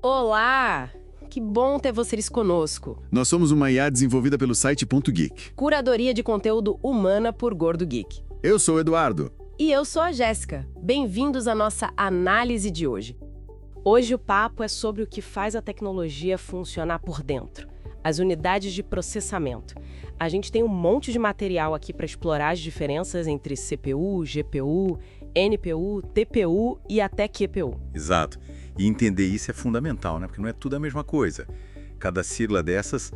Olá! Que bom ter vocês conosco. Nós somos uma IA desenvolvida pelo site Ponto Geek. Curadoria de conteúdo humana por Gordo Geek. Eu sou o Eduardo. E eu sou a Jéssica. Bem-vindos à nossa análise de hoje. Hoje o papo é sobre o que faz a tecnologia funcionar por dentro. As unidades de processamento. A gente tem um monte de material aqui para explorar as diferenças entre CPU, GPU, NPU, TPU e até QPU. Exato. E entender isso é fundamental, né? Porque não é tudo a mesma coisa. Cada sigla dessas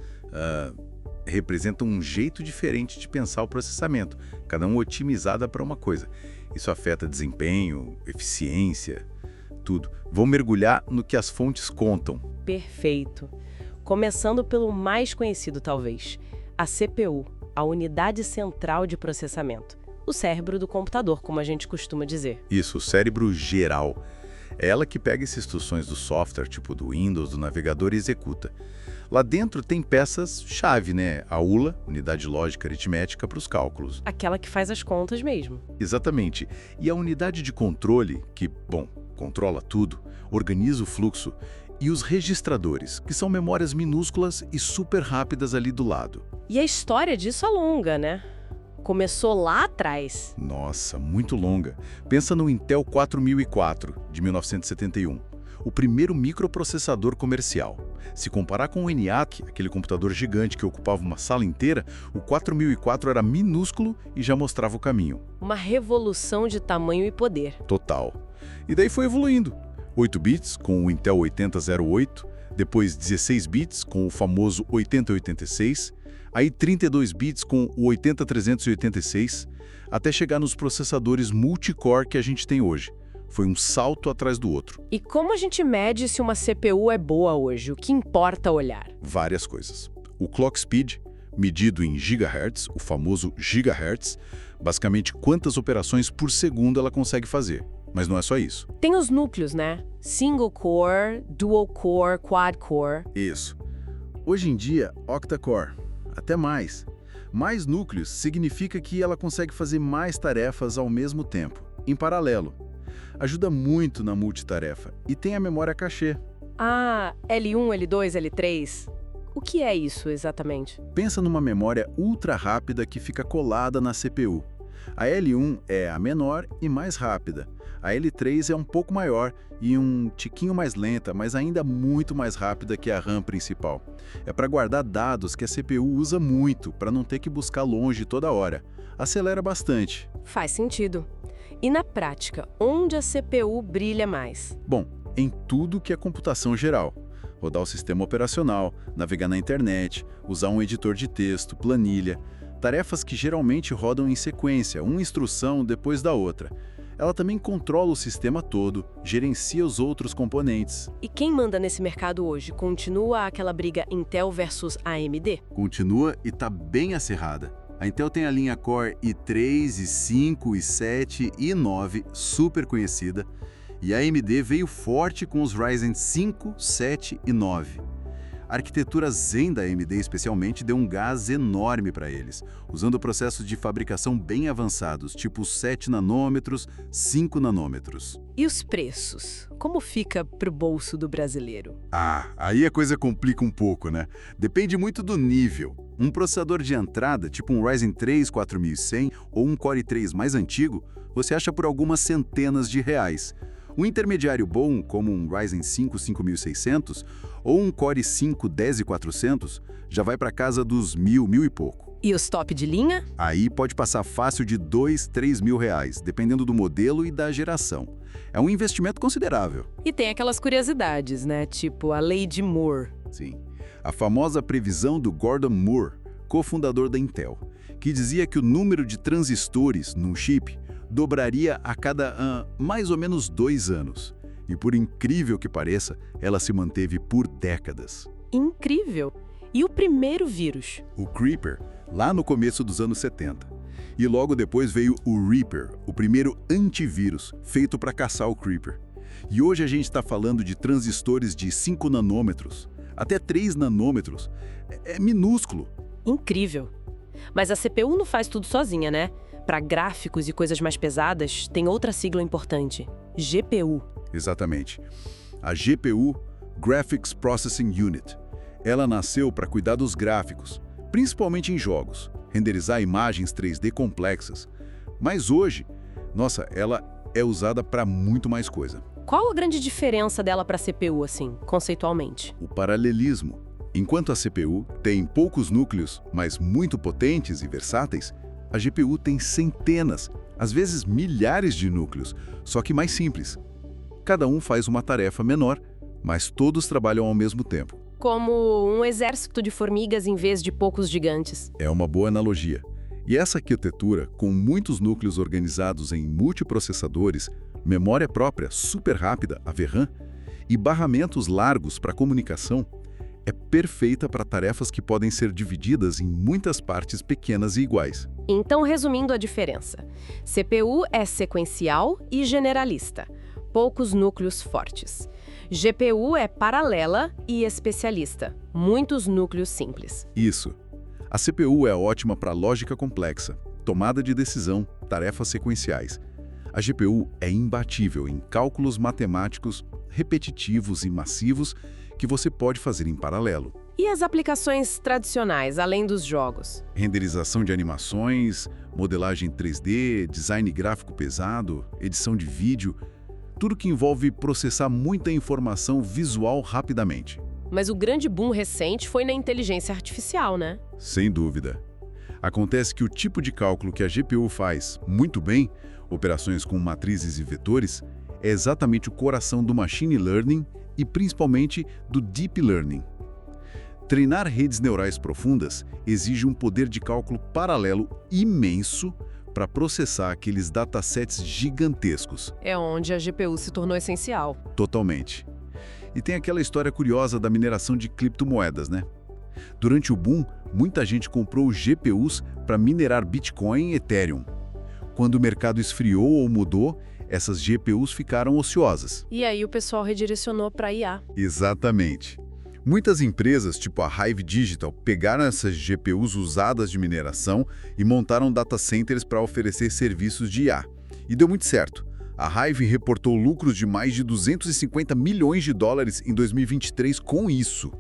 representa um jeito diferente de pensar o processamento, cada um otimizada para uma coisa. Isso afeta desempenho, eficiência, tudo. Vamos mergulhar no que as fontes contam. Perfeito. Começando pelo mais conhecido, talvez, a CPU, a unidade central de processamento. O cérebro do computador, como a gente costuma dizer. Isso, o cérebro geral. É ela que pega essas instruções do software, tipo do Windows, do navegador, e executa. Lá dentro tem peças-chave, né? A ULA, unidade lógica aritmética, para os cálculos. Aquela que faz as contas mesmo. Exatamente. E a unidade de controle, que, bom, controla tudo, organiza o fluxo, e os registradores, que são memórias minúsculas e super rápidas ali do lado. E a história disso é longa, né? Começou lá atrás. Nossa, muito longa. Pensa no Intel 4004, de 1971. O primeiro microprocessador comercial. Se comparar com o ENIAC, aquele computador gigante que ocupava uma sala inteira, o 4004 era minúsculo e já mostrava o caminho. Uma revolução de tamanho e poder. Total. E daí foi evoluindo. 8 bits com o Intel 8008, depois 16 bits com o famoso 8086, aí 32 bits com o 80386, até chegar nos processadores multicore que a gente tem hoje. Foi um salto atrás do outro. E como a gente mede se uma CPU é boa hoje? O que importa olhar? Várias coisas. O clock speed, medido em gigahertz, o famoso gigahertz, basicamente quantas operações por segundo ela consegue fazer. Mas não é só isso. Tem os núcleos, né? Single core, dual core, quad core. Isso. Hoje em dia, octa-core, até mais. Mais núcleos significa que ela consegue fazer mais tarefas ao mesmo tempo, em paralelo. Ajuda muito na multitarefa e tem a memória cachê. Ah, L1, L2, L3. O que é isso exatamente? Pensa numa memória ultra rápida que fica colada na CPU. A L1 é a menor e mais rápida. A L3 é um pouco maior e um tiquinho mais lenta, mas ainda muito mais rápida que a RAM principal. É para guardar dados que a CPU usa muito, para não ter que buscar longe toda hora. Acelera bastante. Faz sentido. E na prática, onde a CPU brilha mais? Bom, em tudo que é computação geral. Rodar o sistema operacional, navegar na internet, usar um editor de texto, planilha. Tarefas que geralmente rodam em sequência, uma instrução depois da outra. Ela também controla o sistema todo, gerencia os outros componentes. E quem manda nesse mercado hoje? Continua aquela briga Intel versus AMD? Continua e está bem acirrada. A Intel tem a linha Core i3, i5, i7 e i9, super conhecida. E a AMD veio forte com os Ryzen 5, 7 e 9. A arquitetura Zen da AMD especialmente deu um gás enorme para eles, usando processos de fabricação bem avançados, tipo 7 nanômetros, 5 nanômetros. E os preços? Como fica pro bolso do brasileiro? Aí a coisa complica um pouco, né? Depende muito do nível. Um processador de entrada, tipo um Ryzen 3 4100 ou um Core i3 mais antigo, você acha por algumas centenas de reais. Um intermediário bom, como um Ryzen 5 5600 ou um Core i5 10400, já vai para casa dos 1.000 e pouco. E os top de linha? Aí pode passar fácil de 2, 3 mil reais, dependendo do modelo e da geração. É um investimento considerável. E tem aquelas curiosidades, né? Tipo a lei de Moore. Sim. A famosa previsão do Gordon Moore, cofundador da Intel, que dizia que o número de transistores num chip dobraria a cada mais ou menos 2 anos. E por incrível que pareça, ela se manteve por décadas. Incrível! E o primeiro vírus? O Creeper, lá no começo dos anos 70. E logo depois veio o Reaper, o primeiro antivírus, feito para caçar o Creeper. E hoje a gente está falando de transistores de 5 nanômetros, até 3 nanômetros. É minúsculo. Incrível! Mas a CPU não faz tudo sozinha, né? Para gráficos e coisas mais pesadas, tem outra sigla importante: GPU. Exatamente. A GPU Graphics Processing Unit. Ela nasceu para cuidar dos gráficos, principalmente em jogos, renderizar imagens 3D complexas. Mas hoje, nossa, ela é usada para muito mais coisa. Qual a grande diferença dela para a CPU, assim, conceitualmente? O paralelismo. Enquanto a CPU tem poucos núcleos, mas muito potentes e versáteis, a GPU tem centenas, às vezes milhares de núcleos, só que mais simples. Cada um faz uma tarefa menor, mas todos trabalham ao mesmo tempo. Como um exército de formigas em vez de poucos gigantes. É uma boa analogia. E essa arquitetura, com muitos núcleos organizados em multiprocessadores, memória própria super rápida, a VRAM, e barramentos largos para comunicação, é perfeita para tarefas que podem ser divididas em muitas partes pequenas e iguais. Então, resumindo a diferença, CPU é sequencial e generalista, poucos núcleos fortes. GPU é paralela e especialista, muitos núcleos simples. Isso. A CPU é ótima para lógica complexa, tomada de decisão, tarefas sequenciais. A GPU é imbatível em cálculos matemáticos repetitivos e massivos que você pode fazer em paralelo. E as aplicações tradicionais, além dos jogos? Renderização de animações, modelagem 3D, design gráfico pesado, edição de vídeo, tudo que envolve processar muita informação visual rapidamente. Mas o grande boom recente foi na inteligência artificial, né? Sem dúvida. Acontece que o tipo de cálculo que a GPU faz muito bem, operações com matrizes e vetores, é exatamente o coração do machine learning e principalmente do deep learning. Treinar redes neurais profundas exige um poder de cálculo paralelo imenso para processar aqueles datasets gigantescos. É onde a GPU se tornou essencial. Totalmente. E tem aquela história curiosa da mineração de criptomoedas, né? Durante o boom, muita gente comprou GPUs para minerar Bitcoin e Ethereum. Quando o mercado esfriou ou mudou, essas GPUs ficaram ociosas. E aí o pessoal redirecionou para IA. Exatamente. Muitas empresas, tipo a Hive Digital, pegaram essas GPUs usadas de mineração e montaram data centers para oferecer serviços de IA. E deu muito certo. A Hive reportou lucros de mais de 250 milhões de dólares em 2023 com isso.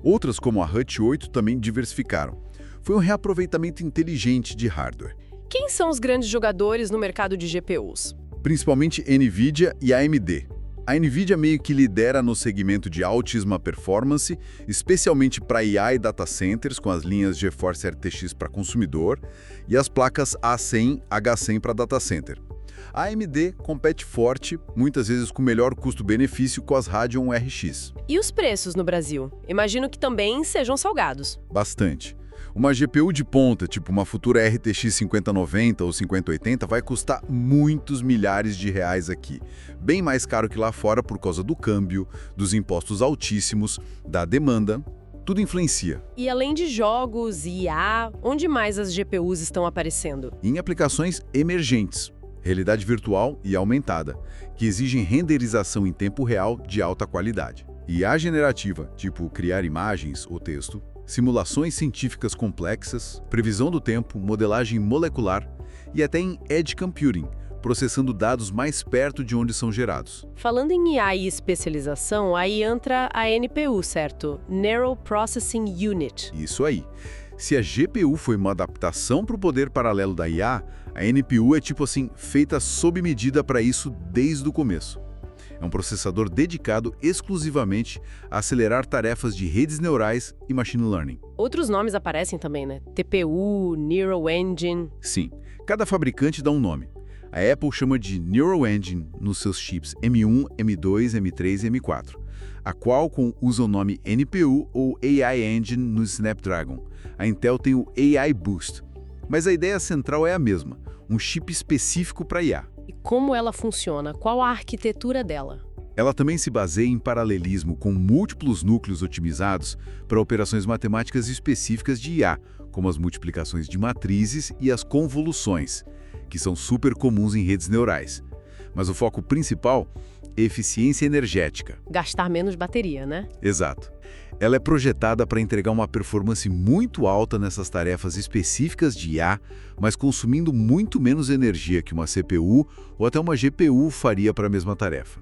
Outras, como a Hut 8, também diversificaram. Foi um reaproveitamento inteligente de hardware. Quem são os grandes jogadores no mercado de GPUs? Principalmente NVIDIA e AMD. A NVIDIA meio que lidera no segmento de altíssima performance, especialmente para IA e data centers, com as linhas GeForce RTX para consumidor e as placas A100, H100 para data center. A AMD compete forte, muitas vezes com melhor custo-benefício com as Radeon RX. E os preços no Brasil? Imagino que também sejam salgados. Bastante. Uma GPU de ponta, tipo uma futura RTX 5090 ou 5080, vai custar muitos milhares de reais aqui. Bem mais caro que lá fora por causa do câmbio, dos impostos altíssimos, da demanda. Tudo influencia. E além de jogos e IA, onde mais as GPUs estão aparecendo? Em aplicações emergentes, realidade virtual e aumentada, que exigem renderização em tempo real de alta qualidade. IA generativa, tipo criar imagens ou texto, simulações científicas complexas, previsão do tempo, modelagem molecular e até em edge computing, processando dados mais perto de onde são gerados. Falando em IA e especialização, aí entra a NPU, certo? Neural Processing Unit. Isso aí. Se a GPU foi uma adaptação para o poder paralelo da IA, a NPU é tipo assim, feita sob medida para isso desde o começo. É um processador dedicado exclusivamente a acelerar tarefas de redes neurais e machine learning. Outros nomes aparecem também, né? TPU, Neural Engine. Sim, cada fabricante dá um nome. A Apple chama de Neural Engine nos seus chips M1, M2, M3 e M4. A Qualcomm usa o nome NPU ou AI Engine no Snapdragon. A Intel tem o AI Boost. Mas a ideia central é a mesma, um chip específico para IA. E como ela funciona? Qual a arquitetura dela? Ela também se baseia em paralelismo com múltiplos núcleos otimizados para operações matemáticas específicas de IA, como as multiplicações de matrizes e as convoluções, que são super comuns em redes neurais. Mas o foco principal é eficiência energética. Gastar menos bateria, né? Exato. Ela é projetada para entregar uma performance muito alta nessas tarefas específicas de IA, mas consumindo muito menos energia que uma CPU ou até uma GPU faria para a mesma tarefa.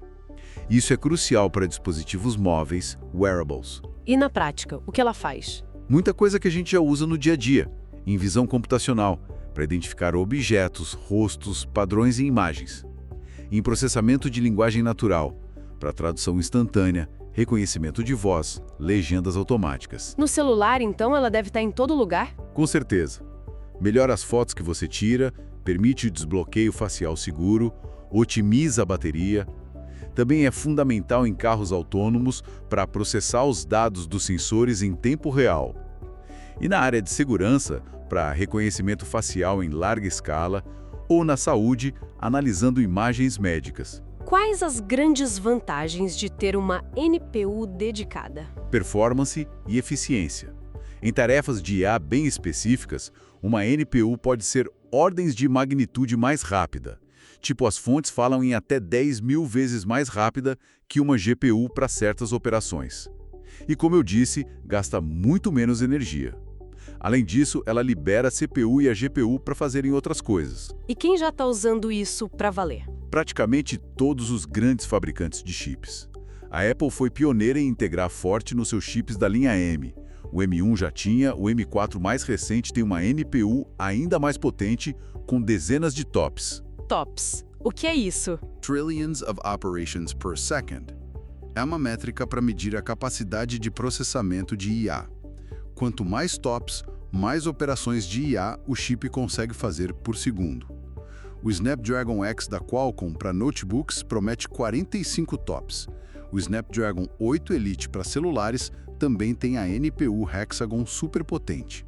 Isso é crucial para dispositivos móveis, wearables. E na prática, o que ela faz? Muita coisa que a gente já usa no dia a dia, em visão computacional, para identificar objetos, rostos, padrões e imagens. Em processamento de linguagem natural, para tradução instantânea, reconhecimento de voz, legendas automáticas. No celular, então, ela deve estar em todo lugar? Com certeza. Melhora as fotos que você tira, permite o desbloqueio facial seguro, otimiza a bateria. Também é fundamental em carros autônomos para processar os dados dos sensores em tempo real. E na área de segurança, para reconhecimento facial em larga escala, ou na saúde, analisando imagens médicas. Quais as grandes vantagens de ter uma NPU dedicada? Performance e eficiência. Em tarefas de IA bem específicas, uma NPU pode ser ordens de magnitude mais rápida. Tipo, as fontes falam em até 10.000 vezes mais rápida que uma GPU para certas operações. E como eu disse, gasta muito menos energia. Além disso, ela libera a CPU e a GPU para fazerem outras coisas. E quem já está usando isso para valer? Praticamente todos os grandes fabricantes de chips. A Apple foi pioneira em integrar forte nos seus chips da linha M. O M1 já tinha, o M4 mais recente tem uma NPU ainda mais potente, com dezenas de TOPS. TOPS. O que é isso? Trillions of Operations per Second. É uma métrica para medir a capacidade de processamento de IA. Quanto mais TOPS, mais operações de IA o chip consegue fazer por segundo. O Snapdragon X da Qualcomm para notebooks promete 45 TOPS. O Snapdragon 8 Elite para celulares também tem a NPU Hexagon superpotente.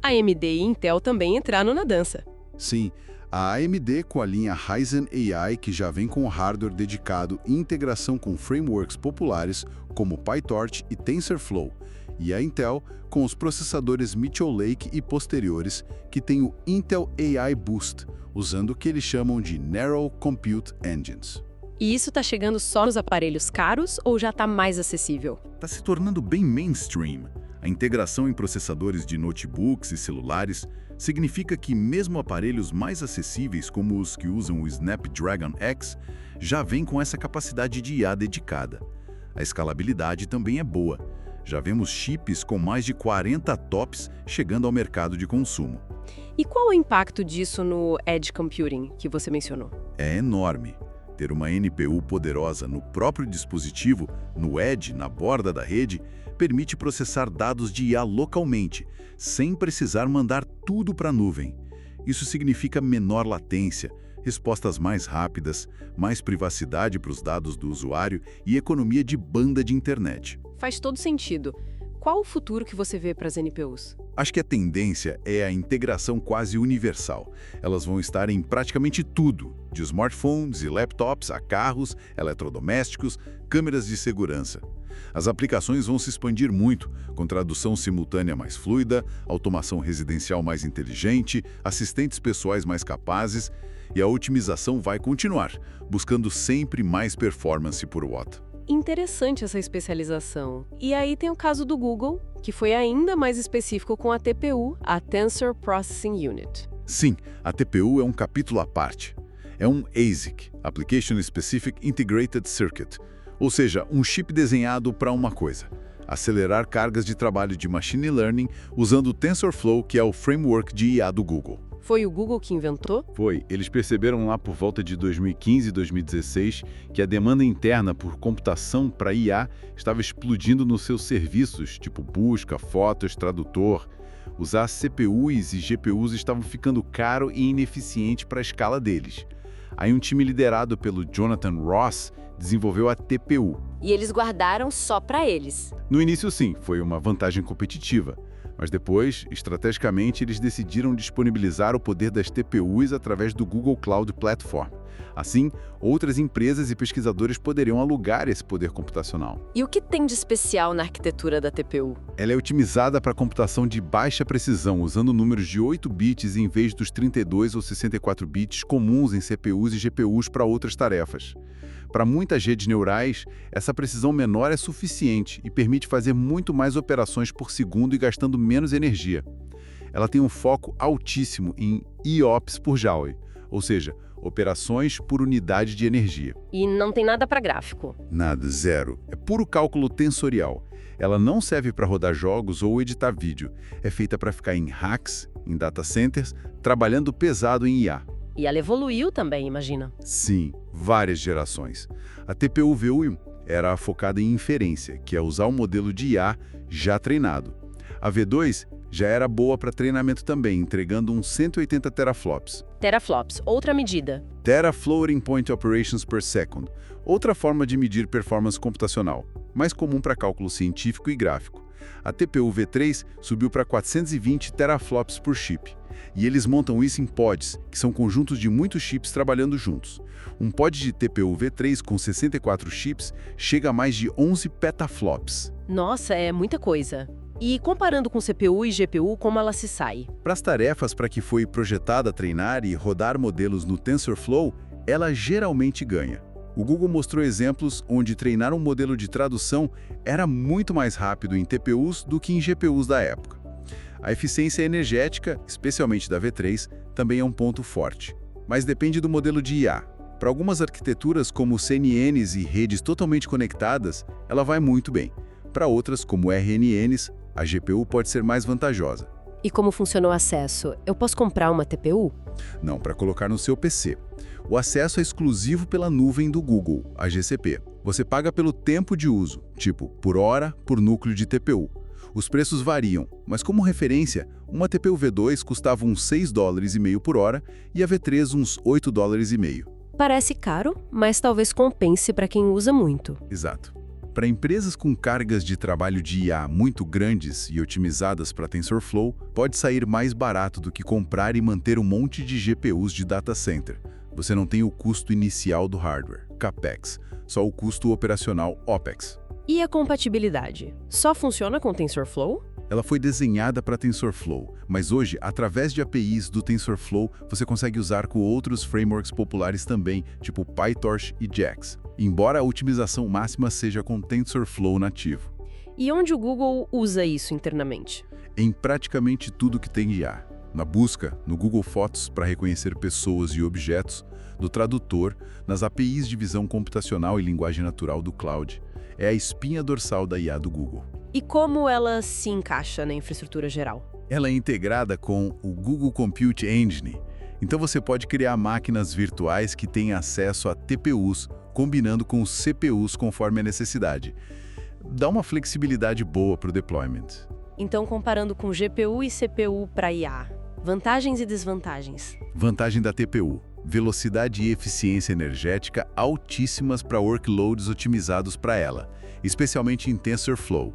A AMD e Intel também entraram na dança. Sim, a AMD com a linha Ryzen AI, que já vem com hardware dedicado e integração com frameworks populares como PyTorch e TensorFlow, e a Intel com os processadores Meteor Lake e posteriores, que tem o Intel AI Boost, usando o que eles chamam de Narrow Compute Engines. E isso está chegando só nos aparelhos caros ou já está mais acessível? Está se tornando bem mainstream. A integração em processadores de notebooks e celulares significa que mesmo aparelhos mais acessíveis, como os que usam o Snapdragon X, já vêm com essa capacidade de IA dedicada. A escalabilidade também é boa. Já vemos chips com mais de 40 TOPS chegando ao mercado de consumo. E qual o impacto disso no Edge Computing, que você mencionou? É enorme. Ter uma NPU poderosa no próprio dispositivo, no Edge, na borda da rede, permite processar dados de IA localmente, sem precisar mandar tudo para a nuvem. Isso significa menor latência, respostas mais rápidas, mais privacidade para os dados do usuário e economia de banda de internet. Faz todo sentido. Qual o futuro que você vê para as NPUs? Acho que a tendência é a integração quase universal. Elas vão estar em praticamente tudo, de smartphones e laptops a carros, eletrodomésticos, câmeras de segurança. As aplicações vão se expandir muito, com tradução simultânea mais fluida, automação residencial mais inteligente, assistentes pessoais mais capazes, e a otimização vai continuar, buscando sempre mais performance por watt. Interessante essa especialização. E aí tem o caso do Google, que foi ainda mais específico com a TPU, a Tensor Processing Unit. Sim, a TPU é um capítulo à parte. É um ASIC, Application Specific Integrated Circuit, ou seja, um chip desenhado para uma coisa: acelerar cargas de trabalho de machine learning usando o TensorFlow, que é o framework de IA do Google. Foi o Google que inventou? Foi. Eles perceberam lá por volta de 2015 e 2016 que a demanda interna por computação para IA estava explodindo nos seus serviços, tipo busca, fotos, tradutor. Usar CPUs e GPUs estavam ficando caro e ineficiente para a escala deles. Aí um time liderado pelo Jonathan Ross desenvolveu a TPU. E eles guardaram só para eles. No início, sim, foi uma vantagem competitiva. Mas depois, estrategicamente, eles decidiram disponibilizar o poder das TPUs através do Google Cloud Platform. Assim, outras empresas e pesquisadores poderiam alugar esse poder computacional. E o que tem de especial na arquitetura da TPU? Ela é otimizada para computação de baixa precisão, usando números de 8 bits em vez dos 32 ou 64 bits comuns em CPUs e GPUs para outras tarefas. Para muitas redes neurais, essa precisão menor é suficiente e permite fazer muito mais operações por segundo e gastando menos energia. Ela tem um foco altíssimo em IOPS por Joule, ou seja, operações por unidade de energia. E não tem nada para gráfico. Nada, zero. É puro cálculo tensorial. Ela não serve para rodar jogos ou editar vídeo. É feita para ficar em racks, em data centers, trabalhando pesado em IA. E ela evoluiu também, imagina. Sim, várias gerações. A TPU V1 era focada em inferência, que é usar um modelo de IA já treinado. A V2 já era boa para treinamento também, entregando uns 180 teraflops. Teraflops, outra medida. Tera Floating Point Operations per Second, outra forma de medir performance computacional, mais comum para cálculo científico e gráfico. A TPU V3 subiu para 420 teraflops por chip. E eles montam isso em pods, que são conjuntos de muitos chips trabalhando juntos. Um pod de TPU V3 com 64 chips chega a mais de 11 petaflops. Nossa, é muita coisa. E comparando com CPU e GPU, como ela se sai? Para as tarefas para que foi projetada treinar e rodar modelos no TensorFlow, ela geralmente ganha. O Google mostrou exemplos onde treinar um modelo de tradução era muito mais rápido em TPUs do que em GPUs da época. A eficiência energética, especialmente da V3, também é um ponto forte. Mas depende do modelo de IA. Para algumas arquiteturas, como CNNs e redes totalmente conectadas, ela vai muito bem. Para outras, como RNNs, a GPU pode ser mais vantajosa. E como funciona o acesso? Eu posso comprar uma TPU? Não, para colocar no seu PC. O acesso é exclusivo pela nuvem do Google, a GCP. Você paga pelo tempo de uso, tipo por hora, por núcleo de TPU. Os preços variam, mas como referência, uma TPU V2 custava uns $6,5 por hora e a V3 uns $8,5. Parece caro, mas talvez compense para quem usa muito. Exato. Para empresas com cargas de trabalho de IA muito grandes e otimizadas para TensorFlow, pode sair mais barato do que comprar e manter um monte de GPUs de data center. Você não tem o custo inicial do hardware, CAPEX, só o custo operacional, OPEX. E a compatibilidade? Só funciona com TensorFlow? Ela foi desenhada para TensorFlow, mas hoje, através de APIs do TensorFlow, você consegue usar com outros frameworks populares também, tipo PyTorch e JAX, embora a otimização máxima seja com TensorFlow nativo. E onde o Google usa isso internamente? Em praticamente tudo que tem IA. Na busca, no Google Fotos para reconhecer pessoas e objetos, no tradutor, nas APIs de visão computacional e linguagem natural do cloud. É a espinha dorsal da IA do Google. E como ela se encaixa na infraestrutura geral? Ela é integrada com o Google Compute Engine. Então você pode criar máquinas virtuais que têm acesso a TPUs, combinando com os CPUs conforme a necessidade. Dá uma flexibilidade boa para o deployment. Então, comparando com GPU e CPU para IA, vantagens e desvantagens? Vantagem da TPU: velocidade e eficiência energética altíssimas para workloads otimizados para ela, especialmente em TensorFlow.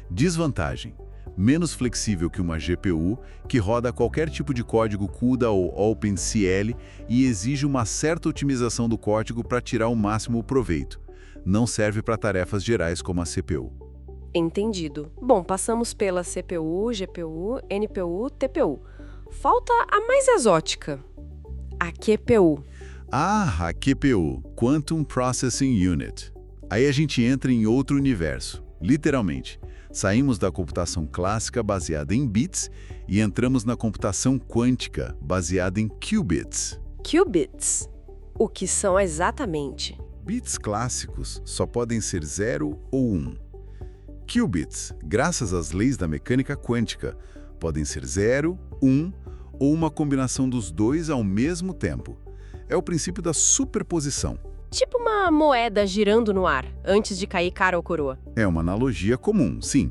Desvantagem: menos flexível que uma GPU, que roda qualquer tipo de código CUDA ou OpenCL e exige uma certa otimização do código para tirar o máximo proveito. Não serve para tarefas gerais como a CPU. Entendido. Bom, passamos pela CPU, GPU, NPU, TPU. Falta a mais exótica, a QPU. Ah, a QPU, Quantum Processing Unit. Aí a gente entra em outro universo, literalmente. Saímos da computação clássica baseada em bits e entramos na computação quântica baseada em qubits. Qubits? O que são exatamente? Bits clássicos só podem ser 0 ou 1. Qubits, graças às leis da mecânica quântica, podem ser 0, 1 ou uma combinação dos dois ao mesmo tempo. É o princípio da superposição. Tipo uma moeda girando no ar, antes de cair cara ou coroa. É uma analogia comum, sim.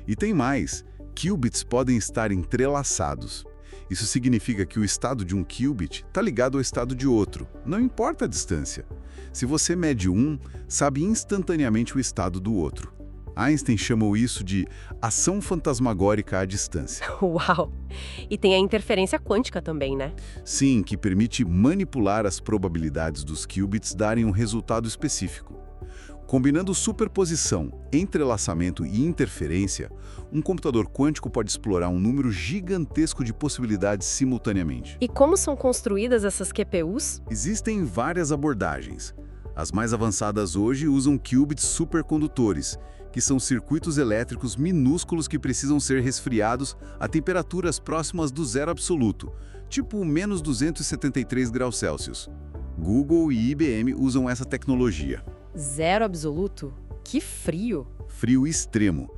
E tem mais. Qubits podem estar entrelaçados. Isso significa que o estado de um qubit está ligado ao estado de outro, não importa a distância. Se você mede um, sabe instantaneamente o estado do outro. Einstein chamou isso de ação fantasmagórica à distância. Uau! E tem a interferência quântica também, né? Sim, que permite manipular as probabilidades dos qubits darem um resultado específico. Combinando superposição, entrelaçamento e interferência, um computador quântico pode explorar um número gigantesco de possibilidades simultaneamente. E como são construídas essas QPUs? Existem várias abordagens. As mais avançadas hoje usam qubits supercondutores, que são circuitos elétricos minúsculos que precisam ser resfriados a temperaturas próximas do zero absoluto, tipo menos 273 graus Celsius. Google e IBM usam essa tecnologia. Zero absoluto? Que frio! Frio extremo.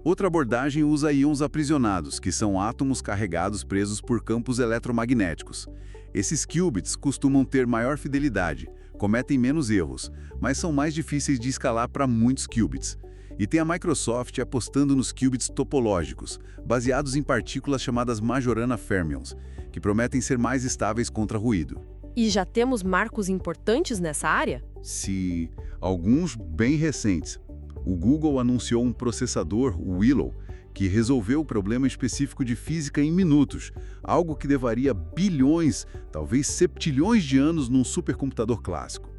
Outra abordagem usa íons aprisionados, que são átomos carregados presos por campos eletromagnéticos. Esses qubits costumam ter maior fidelidade, cometem menos erros, mas são mais difíceis de escalar para muitos qubits. E tem a Microsoft apostando nos qubits topológicos, baseados em partículas chamadas Majorana fermions, que prometem ser mais estáveis contra ruído. E já temos marcos importantes nessa área? Se alguns bem recentes. O Google anunciou um processador, o Willow, que resolveu o problema específico de física em minutos, algo que levaria bilhões, talvez septilhões de anos num supercomputador clássico.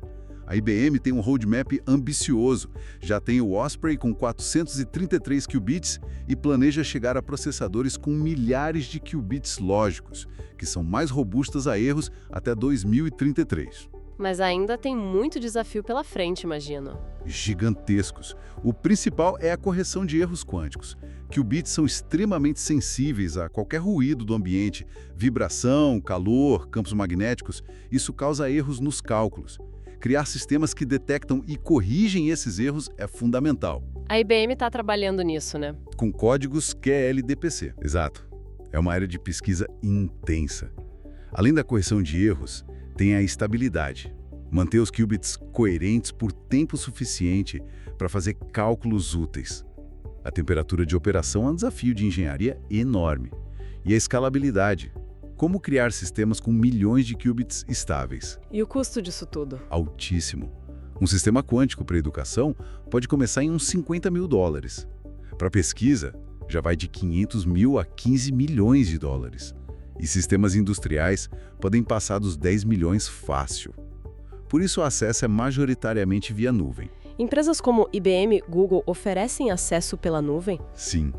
A IBM tem um roadmap ambicioso, já tem o Osprey com 433 qubits e planeja chegar a processadores com milhares de qubits lógicos, que são mais robustas a erros até 2033. Mas ainda tem muito desafio pela frente, imagino. Gigantescos. O principal é a correção de erros quânticos. Qubits são extremamente sensíveis a qualquer ruído do ambiente, vibração, calor, campos magnéticos. Isso causa erros nos cálculos. Criar sistemas que detectam e corrigem esses erros é fundamental. A IBM está trabalhando nisso, né? Com códigos QLDPC. Exato. É uma área de pesquisa intensa. Além da correção de erros, tem a estabilidade. Manter os qubits coerentes por tempo suficiente para fazer cálculos úteis. A temperatura de operação é um desafio de engenharia enorme. E a escalabilidade. Como criar sistemas com milhões de qubits estáveis? E o custo disso tudo? Altíssimo. Um sistema quântico para educação pode começar em uns $50 mil. Para pesquisa, já vai de 500 mil a 15 milhões de dólares. E sistemas industriais podem passar dos 10 milhões fácil. Por isso o acesso é majoritariamente via nuvem. Empresas como IBM, Google oferecem acesso pela nuvem? Sim.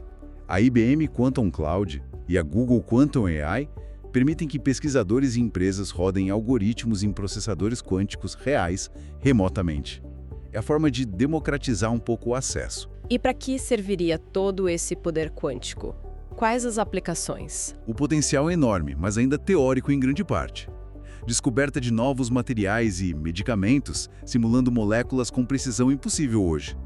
A IBM Quantum Cloud e a Google Quantum AI permitem que pesquisadores e empresas rodem algoritmos em processadores quânticos reais remotamente. É a forma de democratizar um pouco o acesso. E para que serviria todo esse poder quântico? Quais as aplicações? O potencial é enorme, mas ainda teórico em grande parte. Descoberta de novos materiais e medicamentos, simulando moléculas com precisão impossível hoje.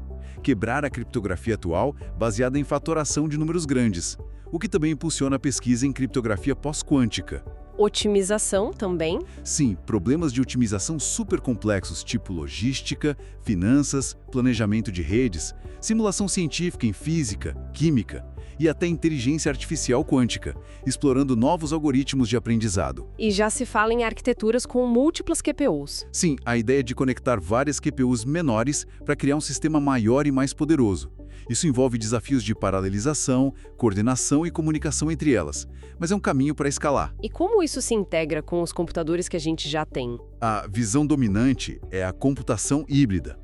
Quebrar a criptografia atual baseada em fatoração de números grandes, o que também impulsiona a pesquisa em criptografia pós-quântica. Otimização também? Sim, problemas de otimização super complexos, tipo logística, finanças, planejamento de redes, simulação científica em física, química e até inteligência artificial quântica, explorando novos algoritmos de aprendizado. E já se fala em arquiteturas com múltiplas QPUs. Sim, a ideia é de conectar várias QPUs menores para criar um sistema maior e mais poderoso. Isso envolve desafios de paralelização, coordenação e comunicação entre elas, mas é um caminho para escalar. E como isso se integra com os computadores que a gente já tem? A visão dominante é a computação híbrida.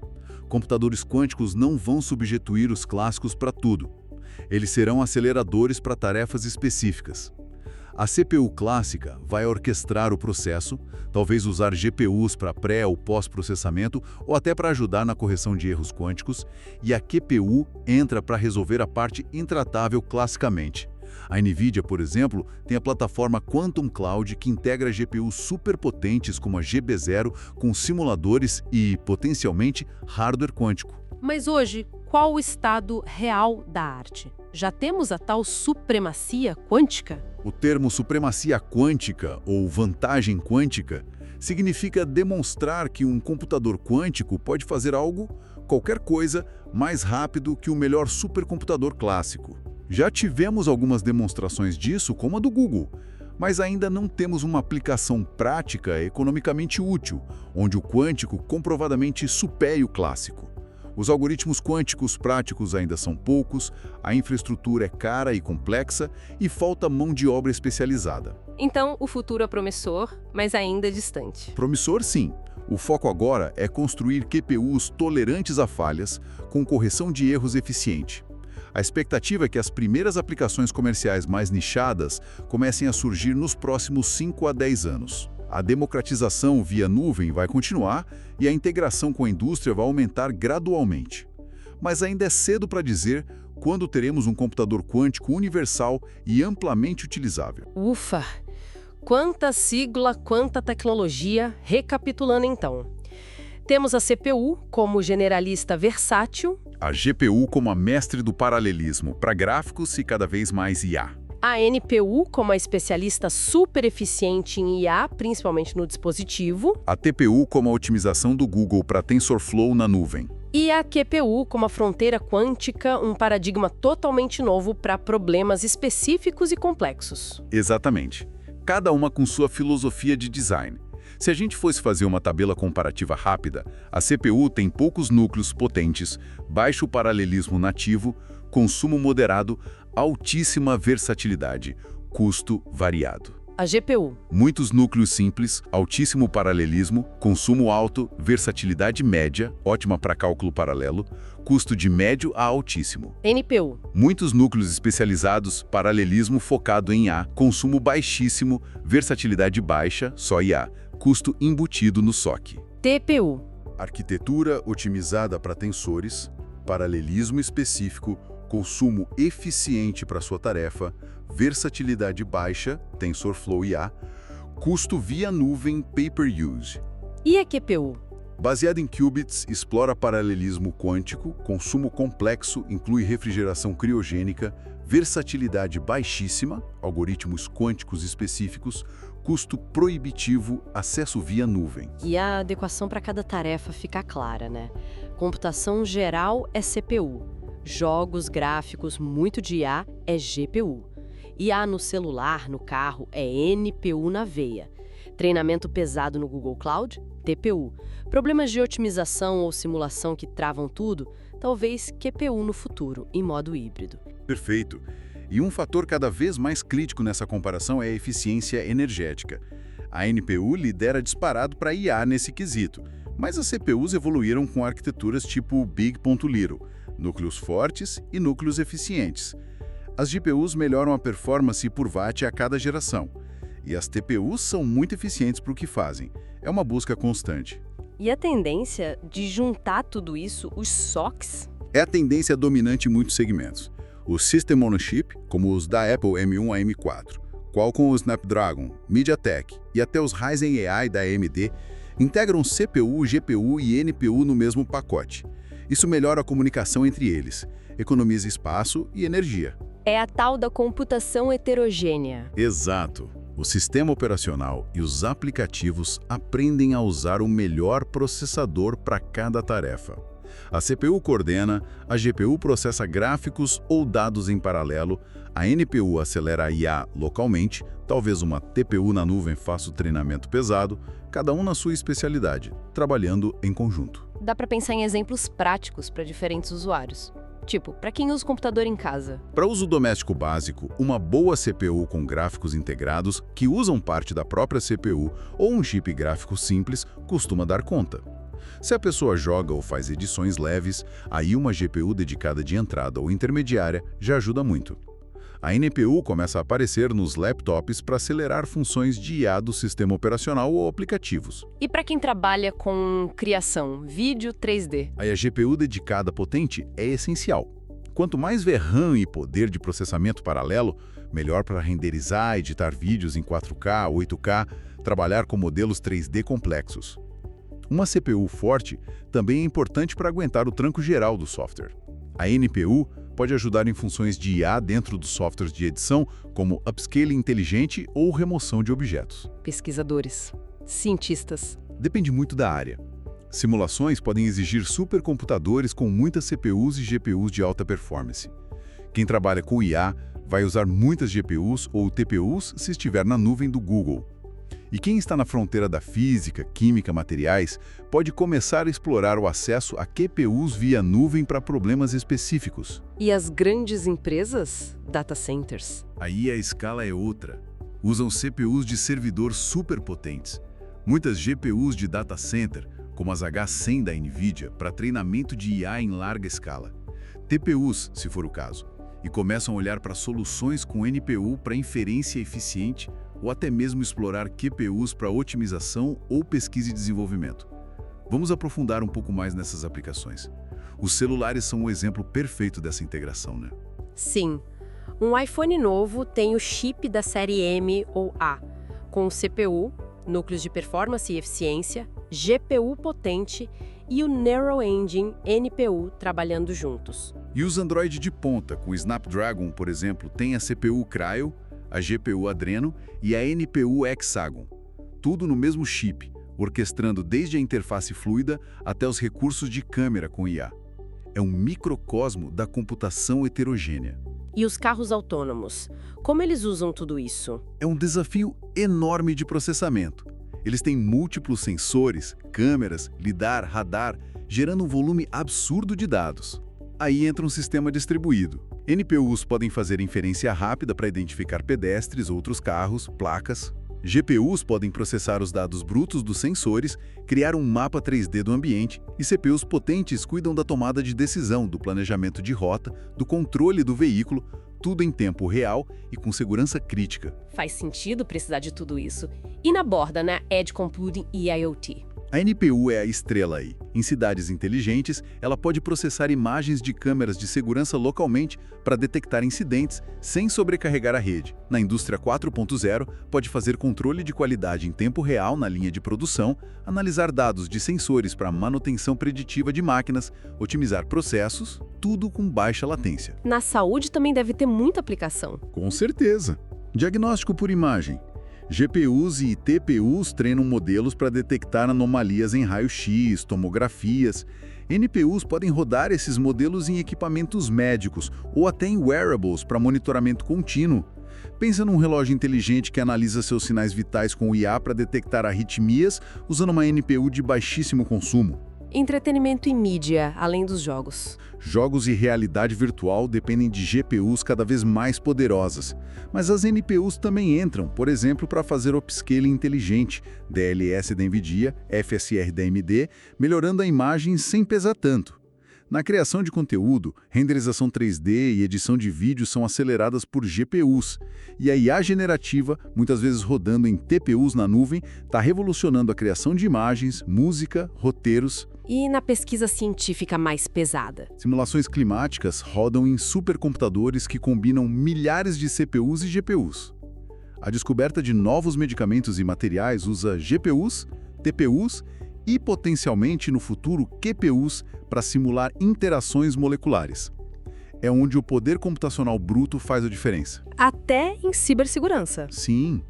Computadores quânticos não vão substituir os clássicos para tudo. Eles serão aceleradores para tarefas específicas. A CPU clássica vai orquestrar o processo, talvez usar GPUs para pré- ou pós-processamento ou até para ajudar na correção de erros quânticos, e a QPU entra para resolver a parte intratável classicamente. A NVIDIA, por exemplo, tem a plataforma Quantum Cloud que integra GPUs superpotentes como a GB0 com simuladores e, potencialmente, hardware quântico. Mas hoje, qual o estado real da arte? Já temos a tal supremacia quântica? O termo supremacia quântica ou vantagem quântica significa demonstrar que um computador quântico pode fazer algo, qualquer coisa, mais rápido que o melhor supercomputador clássico. Já tivemos algumas demonstrações disso, como a do Google, mas ainda não temos uma aplicação prática economicamente útil, onde o quântico comprovadamente supere o clássico. Os algoritmos quânticos práticos ainda são poucos, a infraestrutura é cara e complexa e falta mão de obra especializada. Então, o futuro é promissor, mas ainda distante. Promissor, sim. O foco agora é construir QPUs tolerantes a falhas, com correção de erros eficiente. A expectativa é que as primeiras aplicações comerciais mais nichadas comecem a surgir nos próximos 5 a 10 anos. A democratização via nuvem vai continuar e a integração com a indústria vai aumentar gradualmente. Mas ainda é cedo para dizer quando teremos um computador quântico universal e amplamente utilizável. Ufa! Quanta sigla, quanta tecnologia. Recapitulando então. Temos a CPU como generalista versátil, A GPU como a mestre do paralelismo para gráficos e cada vez mais IA. a NPU como a especialista super eficiente em IA, principalmente no dispositivo, A TPU como a otimização do Google para TensorFlow na nuvem. e a QPU como a fronteira quântica, um paradigma totalmente novo para problemas específicos e complexos. Exatamente. Cada uma com sua filosofia de design. Se a gente fosse fazer uma tabela comparativa rápida, a CPU tem poucos núcleos potentes, baixo paralelismo nativo, consumo moderado, altíssima versatilidade, custo variado. A GPU, Muitos núcleos simples, altíssimo paralelismo, consumo alto, versatilidade média, ótima para cálculo paralelo, custo de médio a altíssimo. NPU, Muitos núcleos especializados, paralelismo focado em IA, consumo baixíssimo, versatilidade baixa, só IA, custo embutido no SoC. TPU, Arquitetura otimizada para tensores, paralelismo específico, consumo eficiente para sua tarefa, versatilidade baixa, TensorFlow IA, custo via nuvem pay-per-use. e a QPU, Baseado em qubits, explora paralelismo quântico, consumo complexo, inclui refrigeração criogênica, versatilidade baixíssima, algoritmos quânticos específicos, custo proibitivo, acesso via nuvem. E a adequação para cada tarefa fica clara, né? Computação geral é CPU. Jogos, gráficos, muito de IA é GPU. IA no celular, no carro, é NPU na veia. Treinamento pesado no Google Cloud, TPU. Problemas de otimização ou simulação que travam tudo, talvez QPU no futuro, em modo híbrido. Perfeito. E um fator cada vez mais crítico nessa comparação é a eficiência energética. A NPU lidera disparado para IA nesse quesito, mas as CPUs evoluíram com arquiteturas tipo Big.Little, núcleos fortes e núcleos eficientes. As GPUs melhoram a performance por watt a cada geração, e as TPUs são muito eficientes para o que fazem. É uma busca constante. E a tendência de juntar tudo isso, os SoCs? É a tendência dominante em muitos segmentos. O System on a Chip, como os da Apple M1 a M4, Qualcomm o Snapdragon, MediaTek e até os Ryzen AI da AMD, integram CPU, GPU e NPU no mesmo pacote. Isso melhora a comunicação entre eles, economiza espaço e energia. É a tal da computação heterogênea. Exato. O sistema operacional e os aplicativos aprendem a usar o melhor processador para cada tarefa. A CPU coordena, a GPU processa gráficos ou dados em paralelo, a NPU acelera a IA localmente, talvez uma TPU na nuvem faça o treinamento pesado, cada um na sua especialidade, trabalhando em conjunto. Dá para pensar em exemplos práticos para diferentes usuários. Tipo, para quem usa o computador em casa. Para uso doméstico básico, uma boa CPU com gráficos integrados que usam parte da própria CPU ou um chip gráfico simples costuma dar conta. Se a pessoa joga ou faz edições leves, aí uma GPU dedicada de entrada ou intermediária já ajuda muito. A NPU começa a aparecer nos laptops para acelerar funções de IA do sistema operacional ou aplicativos. E para quem trabalha com criação, vídeo 3D? Aí a GPU dedicada potente é essencial. Quanto mais VRAM e poder de processamento paralelo, melhor para renderizar, editar vídeos em 4K, 8K, trabalhar com modelos 3D complexos. Uma CPU forte também é importante para aguentar o tranco geral do software. A NPU pode ajudar em funções de IA dentro dos softwares de edição, como upscaling inteligente ou remoção de objetos. Pesquisadores, cientistas. Depende muito da área. Simulações podem exigir supercomputadores com muitas CPUs e GPUs de alta performance. Quem trabalha com IA vai usar muitas GPUs ou TPUs se estiver na nuvem do Google. E quem está na fronteira da física, química, materiais, pode começar a explorar o acesso a QPUs via nuvem para problemas específicos. E as grandes empresas? Data centers. Aí a escala é outra. Usam CPUs de servidor superpotentes. Muitas GPUs de data center, como as H100 da NVIDIA, para treinamento de IA em larga escala. TPUs, se for o caso. E começam a olhar para soluções com NPU para inferência eficiente ou até mesmo explorar QPUs para otimização ou pesquisa e desenvolvimento. Vamos aprofundar um pouco mais nessas aplicações. Os celulares são um exemplo perfeito dessa integração, né? Sim. Um iPhone novo tem o chip da série M ou A, com o CPU, núcleos de performance e eficiência, GPU potente e o Neural Engine, NPU, trabalhando juntos. E os Android de ponta, com o Snapdragon, por exemplo, tem a CPU Cryo, a GPU Adreno e a NPU Hexagon. Tudo no mesmo chip, orquestrando desde a interface fluida até os recursos de câmera com IA. É um microcosmo da computação heterogênea. E os carros autônomos? Como eles usam tudo isso? É um desafio enorme de processamento. Eles têm múltiplos sensores, câmeras, lidar, radar, gerando um volume absurdo de dados. Aí entra um sistema distribuído. NPUs podem fazer inferência rápida para identificar pedestres, outros carros, placas. GPUs podem processar os dados brutos dos sensores, criar um mapa 3D do ambiente, e CPUs potentes cuidam da tomada de decisão, do planejamento de rota, do controle do veículo, tudo em tempo real e com segurança crítica. Faz sentido precisar de tudo isso. E na borda, né? Edge Computing e IoT. A NPU é a estrela aí. Em cidades inteligentes, ela pode processar imagens de câmeras de segurança localmente para detectar incidentes sem sobrecarregar a rede. Na indústria 4.0, pode fazer controle de qualidade em tempo real na linha de produção, analisar dados de sensores para manutenção preditiva de máquinas, otimizar processos, tudo com baixa latência. Na saúde também deve ter muita aplicação. Com certeza. Diagnóstico por imagem. GPUs e TPUs treinam modelos para detectar anomalias em raio-x, tomografias. NPUs podem rodar esses modelos em equipamentos médicos ou até em wearables para monitoramento contínuo. Pensa num relógio inteligente que analisa seus sinais vitais com o IA para detectar arritmias usando uma NPU de baixíssimo consumo. Entretenimento e mídia, além dos jogos. Jogos e realidade virtual dependem de GPUs cada vez mais poderosas, mas as NPUs também entram, por exemplo, para fazer upscaling inteligente, DLS da NVIDIA, FSR da AMD, melhorando a imagem sem pesar tanto. Na criação de conteúdo, renderização 3D e edição de vídeo são aceleradas por GPUs, e a IA generativa, muitas vezes rodando em TPUs na nuvem, está revolucionando a criação de imagens, música, roteiros. E na pesquisa científica mais pesada? Simulações climáticas rodam em supercomputadores que combinam milhares de CPUs e GPUs. A descoberta de novos medicamentos e materiais usa GPUs, TPUs e, potencialmente, no futuro, QPUs para simular interações moleculares. É onde o poder computacional bruto faz a diferença. Até em cibersegurança. Sim.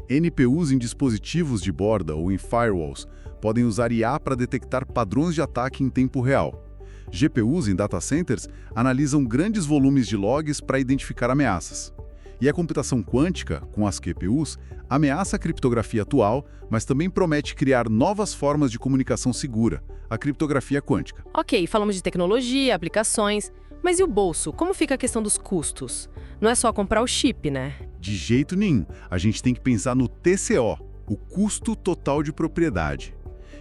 NPUs em dispositivos de borda ou em firewalls podem usar IA para detectar padrões de ataque em tempo real. GPUs em data centers analisam grandes volumes de logs para identificar ameaças. E a computação quântica, com as QPUs, ameaça a criptografia atual, mas também promete criar novas formas de comunicação segura, a criptografia quântica. Ok, falamos de tecnologia, aplicações, mas e o bolso? Como fica a questão dos custos? Não é só comprar o chip, né? De jeito nenhum. A gente tem que pensar no TCO, o custo total de propriedade.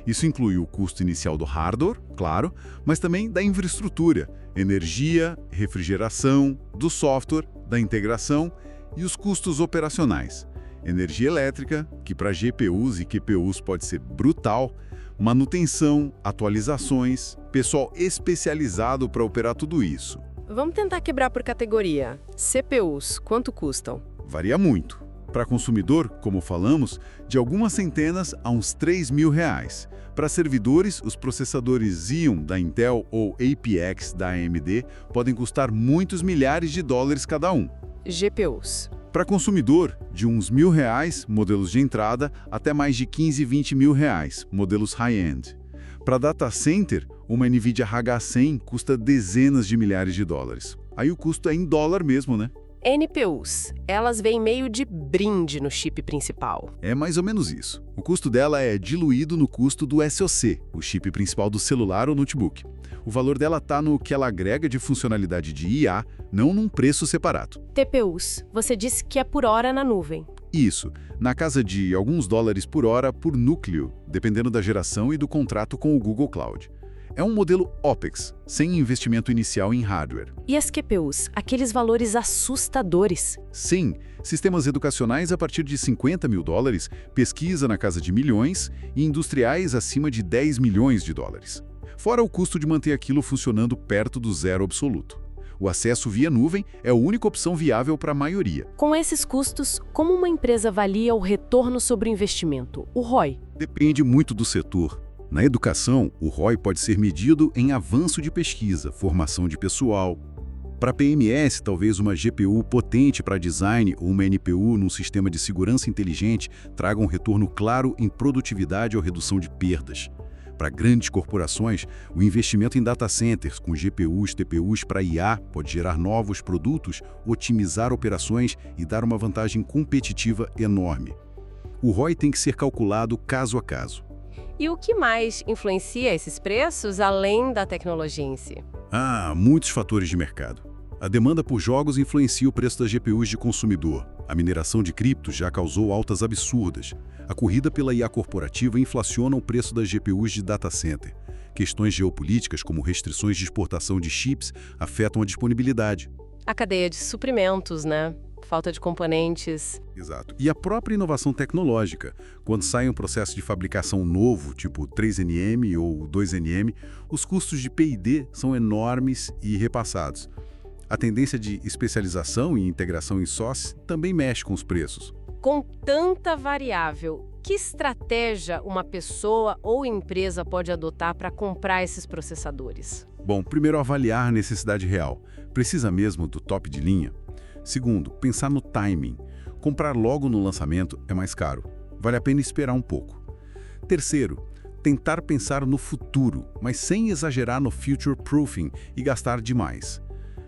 Isso inclui o custo inicial do hardware, claro, mas também da infraestrutura, energia, refrigeração, do software, da integração e os custos operacionais. Energia elétrica, que para GPUs e QPUs pode ser brutal, manutenção, atualizações, pessoal especializado para operar tudo isso. Vamos tentar quebrar por categoria. CPUs, quanto custam? Varia muito. Para consumidor, como falamos, de algumas centenas a uns R$3.000. Para servidores, os processadores Xeon da Intel ou APX da AMD podem custar muitos milhares de dólares cada um. GPUs. Para consumidor, de uns R$1.000, modelos de entrada, até mais de R$15 e R$20.000, modelos high-end. Para data center, uma NVIDIA H100 custa dezenas de milhares de dólares. Aí o custo é em dólar mesmo, né? NPUs. Elas vêm meio de brinde no chip principal. É mais ou menos isso. O custo dela é diluído no custo do SoC, o chip principal do celular ou notebook. O valor dela está no que ela agrega de funcionalidade de IA, não num preço separado. TPUs. Você disse que é por hora na nuvem. Isso, na casa de alguns dólares por hora por núcleo, dependendo da geração e do contrato com o Google Cloud. É um modelo OPEX, sem investimento inicial em hardware. E as QPUs? Aqueles valores assustadores. Sim, sistemas educacionais a partir de $50.000, pesquisa na casa de milhões e industriais acima de $10 milhões. Fora o custo de manter aquilo funcionando perto do zero absoluto. O acesso via nuvem é a única opção viável para a maioria. Com esses custos, como uma empresa avalia o retorno sobre o investimento, o ROI? Depende muito do setor. Na educação, o ROI pode ser medido em avanço de pesquisa, formação de pessoal. Para PMS, talvez uma GPU potente para design ou uma NPU num sistema de segurança inteligente traga um retorno claro em produtividade ou redução de perdas. Para grandes corporações, o investimento em data centers com GPUs, TPUs para IA pode gerar novos produtos, otimizar operações e dar uma vantagem competitiva enorme. O ROI tem que ser calculado caso a caso. E o que mais influencia esses preços, além da tecnologia em si? Muitos fatores de mercado. A demanda por jogos influencia o preço das GPUs de consumidor. A mineração de criptos já causou altas absurdas. A corrida pela IA corporativa inflaciona o preço das GPUs de data center. Questões geopolíticas, como restrições de exportação de chips, afetam a disponibilidade. A cadeia de suprimentos, né? Falta de componentes. Exato. E a própria inovação tecnológica. Quando sai um processo de fabricação novo, tipo 3nm ou 2nm, os custos de P&D são enormes e repassados. A tendência de especialização e integração em SOC também mexe com os preços. Com tanta variável, que estratégia uma pessoa ou empresa pode adotar para comprar esses processadores? Bom, primeiro avaliar a necessidade real. Precisa mesmo do top de linha? Segundo, pensar no timing. Comprar logo no lançamento é mais caro. Vale a pena esperar um pouco. Terceiro, tentar pensar no futuro, mas sem exagerar no future proofing e gastar demais.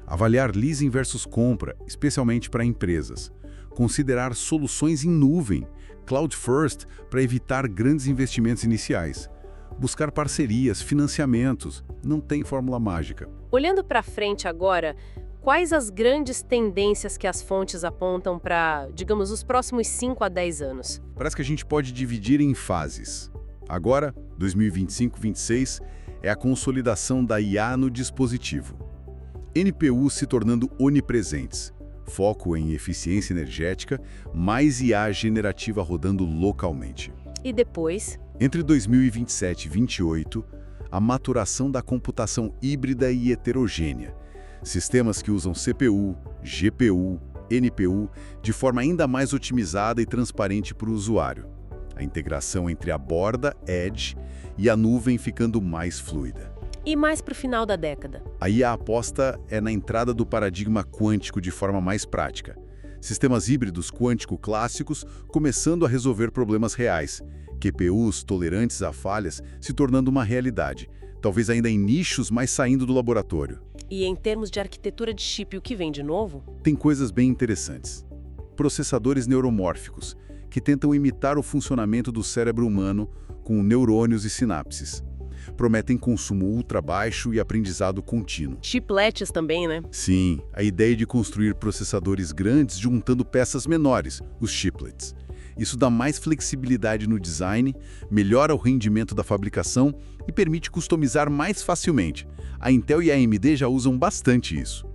Avaliar leasing versus compra, especialmente para empresas. Considerar soluções em nuvem, cloud first, para evitar grandes investimentos iniciais. Buscar parcerias, financiamentos. Não tem fórmula mágica. Olhando para frente agora, quais as grandes tendências que as fontes apontam para, digamos, os próximos 5 a 10 anos? Parece que a gente pode dividir em fases. Agora, 2025-26, é a consolidação da IA no dispositivo. NPU se tornando onipresentes. Foco em eficiência energética, mais IA generativa rodando localmente. E depois? Entre 2027 e 2028, a maturação da computação híbrida e heterogênea. Sistemas que usam CPU, GPU, NPU de forma ainda mais otimizada e transparente para o usuário. A integração entre a borda, edge, e a nuvem ficando mais fluida. E mais para o final da década? Aí a aposta é na entrada do paradigma quântico de forma mais prática. Sistemas híbridos quântico clássicos começando a resolver problemas reais. QPUs tolerantes a falhas se tornando uma realidade. Talvez ainda em nichos, mas saindo do laboratório. E em termos de arquitetura de chip, o que vem de novo? Tem coisas bem interessantes. Processadores neuromórficos, que tentam imitar o funcionamento do cérebro humano com neurônios e sinapses. Prometem consumo ultra baixo e aprendizado contínuo. Chiplets também, né? Sim, a ideia de construir processadores grandes juntando peças menores, os chiplets. Isso dá mais flexibilidade no design, melhora o rendimento da fabricação e permite customizar mais facilmente. A Intel e a AMD já usam bastante isso.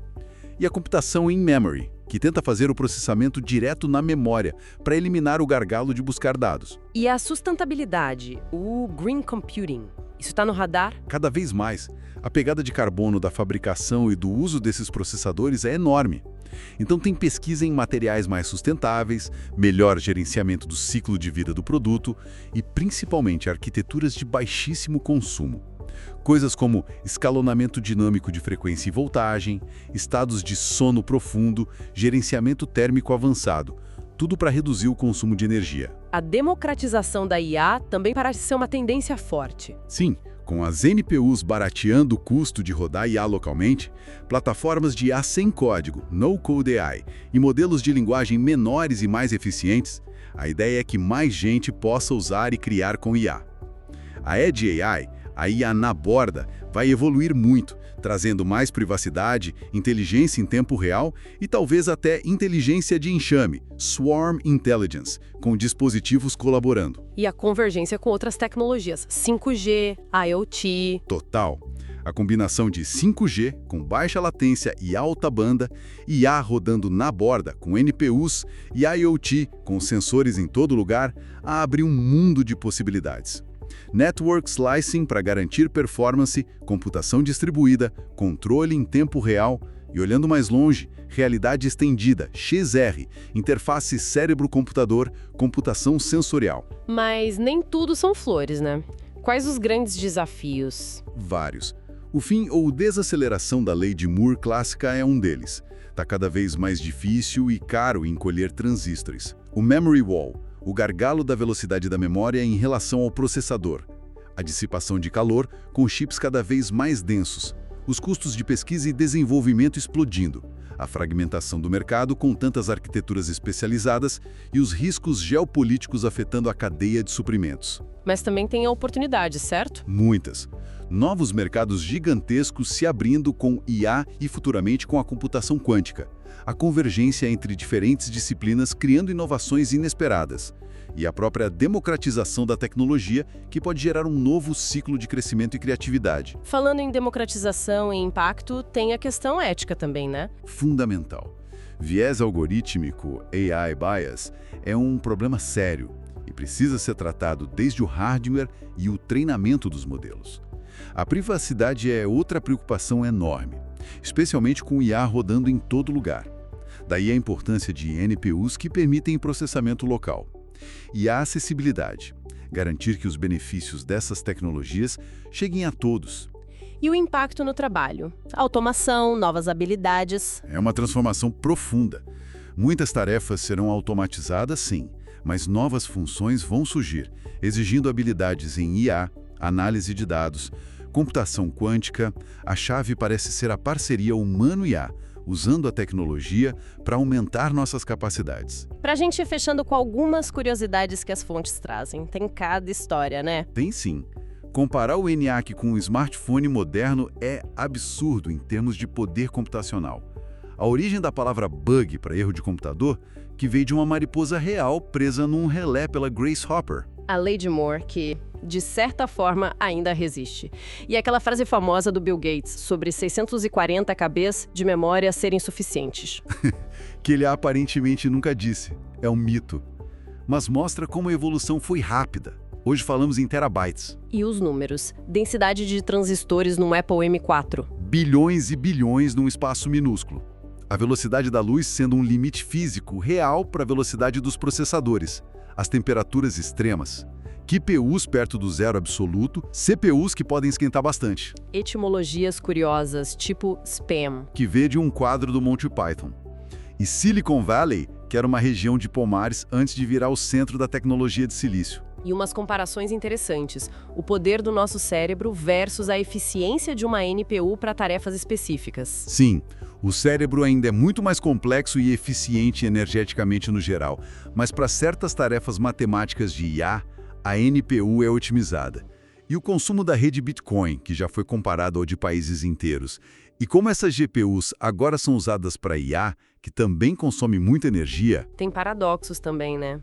E a computação in-memory, que tenta fazer o processamento direto na memória, para eliminar o gargalo de buscar dados. E a sustentabilidade, o green computing, isso está no radar? Cada vez mais. A pegada de carbono da fabricação e do uso desses processadores é enorme. Então tem pesquisa em materiais mais sustentáveis, melhor gerenciamento do ciclo de vida do produto e principalmente arquiteturas de baixíssimo consumo. Coisas como escalonamento dinâmico de frequência e voltagem, estados de sono profundo, gerenciamento térmico avançado, tudo para reduzir o consumo de energia. A democratização da IA também parece ser uma tendência forte. Sim, com as NPUs barateando o custo de rodar IA localmente, plataformas de IA sem código, no-code AI, e modelos de linguagem menores e mais eficientes, a ideia é que mais gente possa usar e criar com IA. A Edge AI, a IA na borda, vai evoluir muito, trazendo mais privacidade, inteligência em tempo real e talvez até inteligência de enxame, Swarm Intelligence, com dispositivos colaborando. E a convergência com outras tecnologias, 5G, IoT... Total. A combinação de 5G, com baixa latência e alta banda, IA rodando na borda, com NPUs, e IoT, com sensores em todo lugar, abre um mundo de possibilidades. Network Slicing para garantir performance, computação distribuída, controle em tempo real E olhando mais longe, realidade estendida, XR, interface cérebro-computador, computação sensorial. Mas nem tudo são flores, né? Quais os grandes desafios? Vários. O fim ou desaceleração da lei de Moore clássica é um deles. Está cada vez mais difícil e caro encolher transistores. O memory wall, o gargalo da velocidade da memória em relação ao processador. A dissipação de calor com chips cada vez mais densos. Os custos de pesquisa e desenvolvimento explodindo. A fragmentação do mercado com tantas arquiteturas especializadas e os riscos geopolíticos afetando a cadeia de suprimentos. Mas também tem a oportunidade, certo? Muitas. Novos mercados gigantescos se abrindo com IA e futuramente com a computação quântica. A convergência entre diferentes disciplinas criando inovações inesperadas. E a própria democratização da tecnologia, que pode gerar um novo ciclo de crescimento e criatividade. Falando em democratização e impacto, tem a questão ética também, né? Fundamental. Viés algorítmico, AI bias, é um problema sério e precisa ser tratado desde o hardware e o treinamento dos modelos. A privacidade é outra preocupação enorme, especialmente com IA rodando em todo lugar. Daí a importância de NPUs que permitem processamento local. E a acessibilidade, garantir que os benefícios dessas tecnologias cheguem a todos. E o impacto no trabalho? Automação, novas habilidades. É uma transformação profunda. Muitas tarefas serão automatizadas, sim, mas novas funções vão surgir, exigindo habilidades em IA, análise de dados, computação quântica. A chave parece ser a parceria humano-IA, usando a tecnologia para aumentar nossas capacidades. Pra gente ir fechando com algumas curiosidades que as fontes trazem. Tem cada história, né? Tem sim. Comparar o ENIAC com um smartphone moderno é absurdo em termos de poder computacional. A origem da palavra bug para erro de computador, que veio de uma mariposa real presa num relé pela Grace Hopper. A lei de Moore, que, de certa forma, ainda resiste. E aquela frase famosa do Bill Gates sobre 640 kbs de memória serem suficientes. Que ele aparentemente nunca disse. É um mito. Mas mostra como a evolução foi rápida. Hoje falamos em terabytes. E os números? Densidade de transistores no Apple M4. Bilhões e bilhões num espaço minúsculo. A velocidade da luz sendo um limite físico real para a velocidade dos processadores. As temperaturas extremas. QPUs perto do zero absoluto, CPUs que podem esquentar bastante. Etimologias curiosas, tipo spam. Que veio de um quadro do Monty Python. E Silicon Valley, que era uma região de pomares antes de virar o centro da tecnologia de silício. E umas comparações interessantes. O poder do nosso cérebro versus a eficiência de uma NPU para tarefas específicas. Sim, o cérebro ainda é muito mais complexo e eficiente energeticamente no geral, mas para certas tarefas matemáticas de IA, a NPU é otimizada. E o consumo da rede Bitcoin, que já foi comparado ao de países inteiros. E como essas GPUs agora são usadas para IA, que também consome muita energia... Tem paradoxos também, né?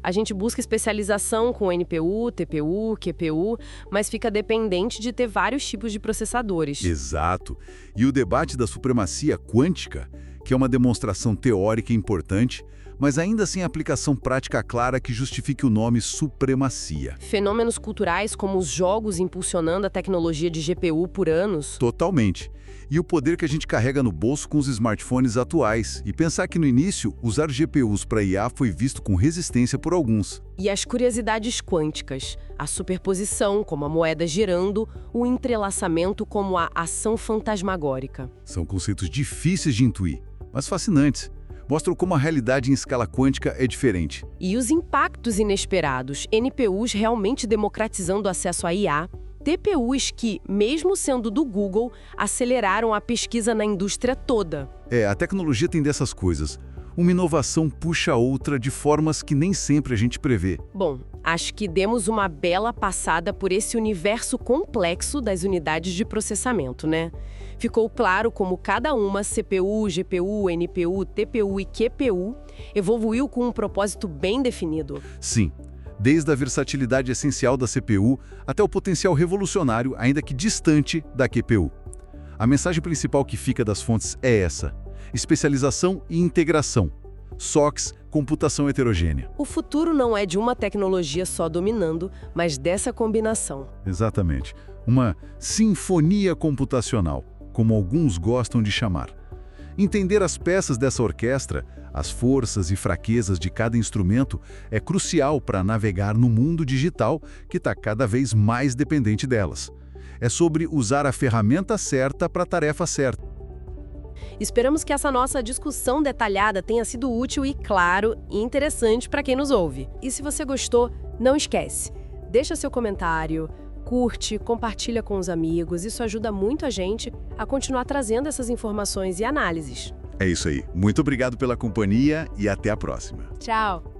A gente busca especialização com NPU, TPU, QPU, mas fica dependente de ter vários tipos de processadores. Exato. E o debate da supremacia quântica, que é uma demonstração teórica importante, mas ainda sem aplicação prática clara que justifique o nome supremacia. Fenômenos culturais como os jogos impulsionando a tecnologia de GPU por anos. Totalmente. E o poder que a gente carrega no bolso com os smartphones atuais. E pensar que no início, usar GPUs para IA foi visto com resistência por alguns. E as curiosidades quânticas, a superposição como a moeda girando, o entrelaçamento como a ação fantasmagórica. São conceitos difíceis de intuir, mas fascinantes. Mostram como a realidade em escala quântica é diferente. E os impactos inesperados, NPUs realmente democratizando o acesso à IA, TPUs que, mesmo sendo do Google, aceleraram a pesquisa na indústria toda. A tecnologia tem dessas coisas. Uma inovação puxa a outra de formas que nem sempre a gente prevê. Bom, acho que demos uma bela passada por esse universo complexo das unidades de processamento, né? Ficou claro como cada uma, CPU, GPU, NPU, TPU e QPU, evoluiu com um propósito bem definido. Sim. Desde a versatilidade essencial da CPU até o potencial revolucionário, ainda que distante, da QPU. A mensagem principal que fica das fontes é essa: especialização e integração. SOCs, computação heterogênea. O futuro não é de uma tecnologia só dominando, mas dessa combinação. Exatamente. Uma sinfonia computacional, como alguns gostam de chamar. Entender as peças dessa orquestra, as forças e fraquezas de cada instrumento, é crucial para navegar no mundo digital que está cada vez mais dependente delas. É sobre usar a ferramenta certa para a tarefa certa. Esperamos que essa nossa discussão detalhada tenha sido útil e, claro, interessante para quem nos ouve. E se você gostou, não esquece, deixa seu comentário, curte, compartilha com os amigos, isso ajuda muito a gente a continuar trazendo essas informações e análises. É isso aí. Muito obrigado pela companhia e até a próxima. Tchau!